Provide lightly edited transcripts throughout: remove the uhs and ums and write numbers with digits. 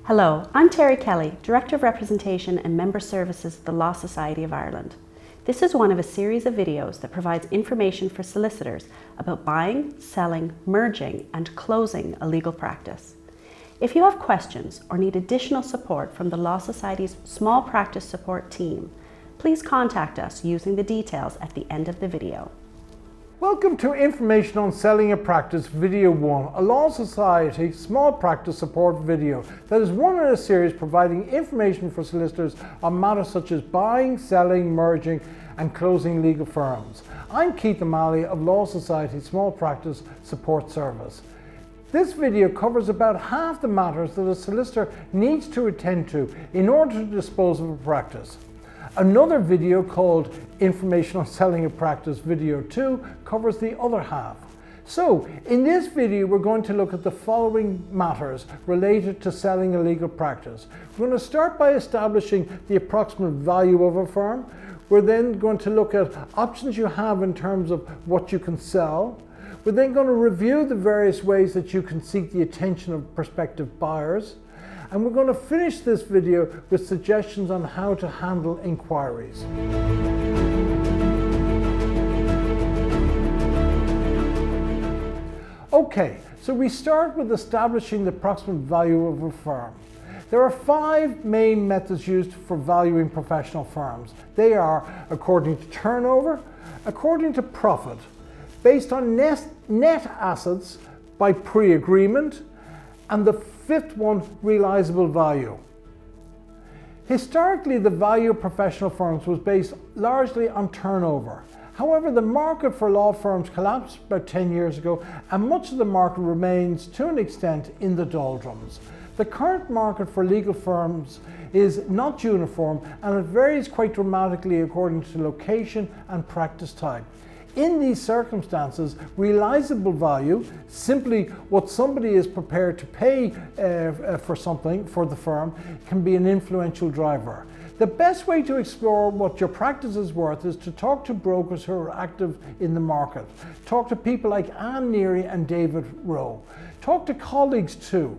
Hello, I'm Terry Kelly, Director of Representation and Member Services at the Law Society of Ireland. This is one of a series of videos that provides information for solicitors about buying, selling, merging and closing a legal practice. If you have questions or need additional support from the Law Society's Small Practice Support team, please contact us using the details at the end of the video. Welcome to Information on Selling a Practice Video 1, a Law Society Small Practice Support video that is one in a series providing information for solicitors on matters such as buying, selling, merging and closing legal firms. I'm Keith O'Malley of Law Society Small Practice Support Service. This video covers about half the matters that a solicitor needs to attend to in order to dispose of a practice. Another video called Information on Selling a Practice Video 2 covers the other half. So, in this video we're going to look at the following matters related to selling a legal practice. We're going to start by establishing the approximate value of a firm. We're then going to look at options you have in terms of what you can sell. We're then going to review the various ways that you can seek the attention of prospective buyers. And we're going to finish this video with suggestions on how to handle inquiries. Okay, so we start with establishing the approximate value of a firm. There are 5 main methods used for valuing professional firms. They are according to turnover, according to profit, based on net assets by pre-agreement, and the 5th one, realizable value. Historically, the value of professional firms was based largely on turnover. However, the market for law firms collapsed about 10 years ago, and much of the market remains, to an extent, in the doldrums. The current market for legal firms is not uniform, and it varies quite dramatically according to location and practice type. In these circumstances, realizable value, simply what somebody is prepared to pay for something for the firm, can be an influential driver. The best way to explore what your practice is worth is to talk to brokers who are active in the market. Talk to people like Anne Neary and David Rowe. Talk to colleagues too.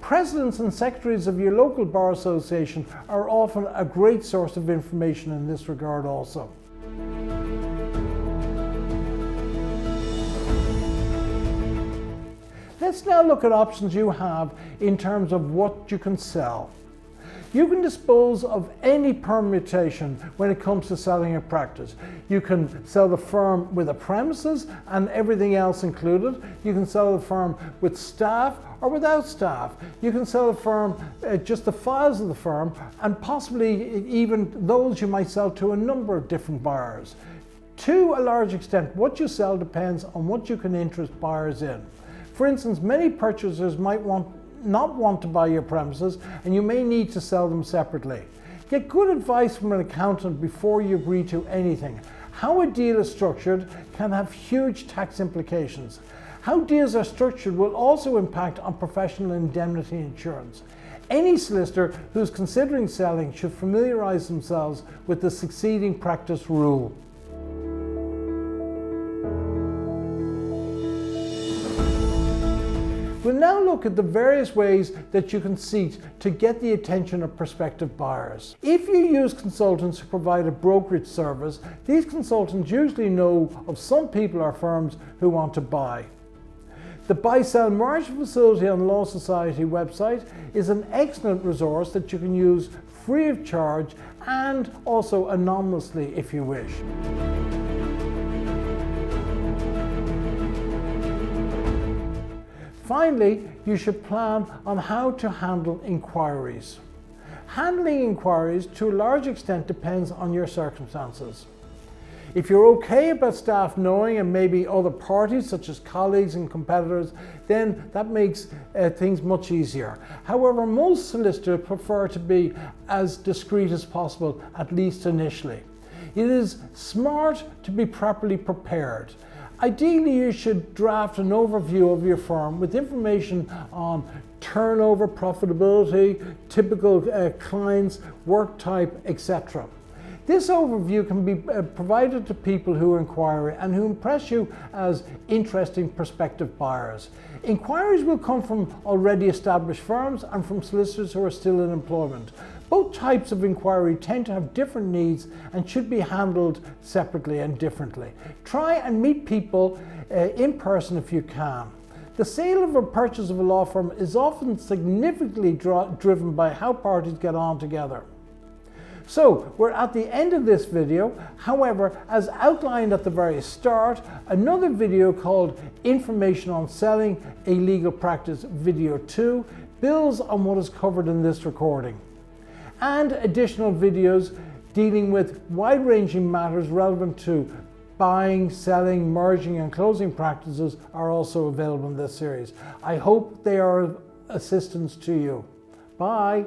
Presidents and secretaries of your local bar association are often a great source of information in this regard also. Let's now look at options you have in terms of what you can sell. You can dispose of any permutation when it comes to selling a practice. You can sell the firm with a premises and everything else included. You can sell the firm with staff or without staff. You can sell the firm just the files of the firm, and possibly even those you might sell to a number of different buyers. To a large extent, what you sell depends on what you can interest buyers in. For instance, many purchasers might not want to buy your premises, and you may need to sell them separately. Get good advice from an accountant before you agree to anything. How a deal is structured can have huge tax implications. How deals are structured will also impact on professional indemnity insurance. Any solicitor who's considering selling should familiarize themselves with the succeeding practice rule. We'll now look at the various ways that you can seek to get the attention of prospective buyers. If you use consultants who provide a brokerage service, these consultants usually know of some people or firms who want to buy. The Buy-Sell Merge facility on the Law Society website is an excellent resource that you can use free of charge and also anonymously if you wish. Finally, you should plan on how to handle inquiries. Handling inquiries to a large extent depends on your circumstances. If you're okay about staff knowing and maybe other parties such as colleagues and competitors, then that makes things much easier. However, most solicitors prefer to be as discreet as possible, at least initially. It is smart to be properly prepared. Ideally, you should draft an overview of your firm with information on turnover, profitability, typical clients, work type, etc. This overview can be provided to people who inquire and who impress you as interesting prospective buyers. Inquiries will come from already established firms and from solicitors who are still in employment. Both types of inquiry tend to have different needs and should be handled separately and differently. Try and meet people in person if you can. The sale of or purchase of a law firm is often significantly driven by how parties get on together. So we're at the end of this video. However, as outlined at the very start, another video called Information on Selling a Legal Practice Video 2 builds on what is covered in this recording. And additional videos dealing with wide-ranging matters relevant to buying, selling, merging and closing practices are also available in this series. I hope they are of assistance to you. Bye.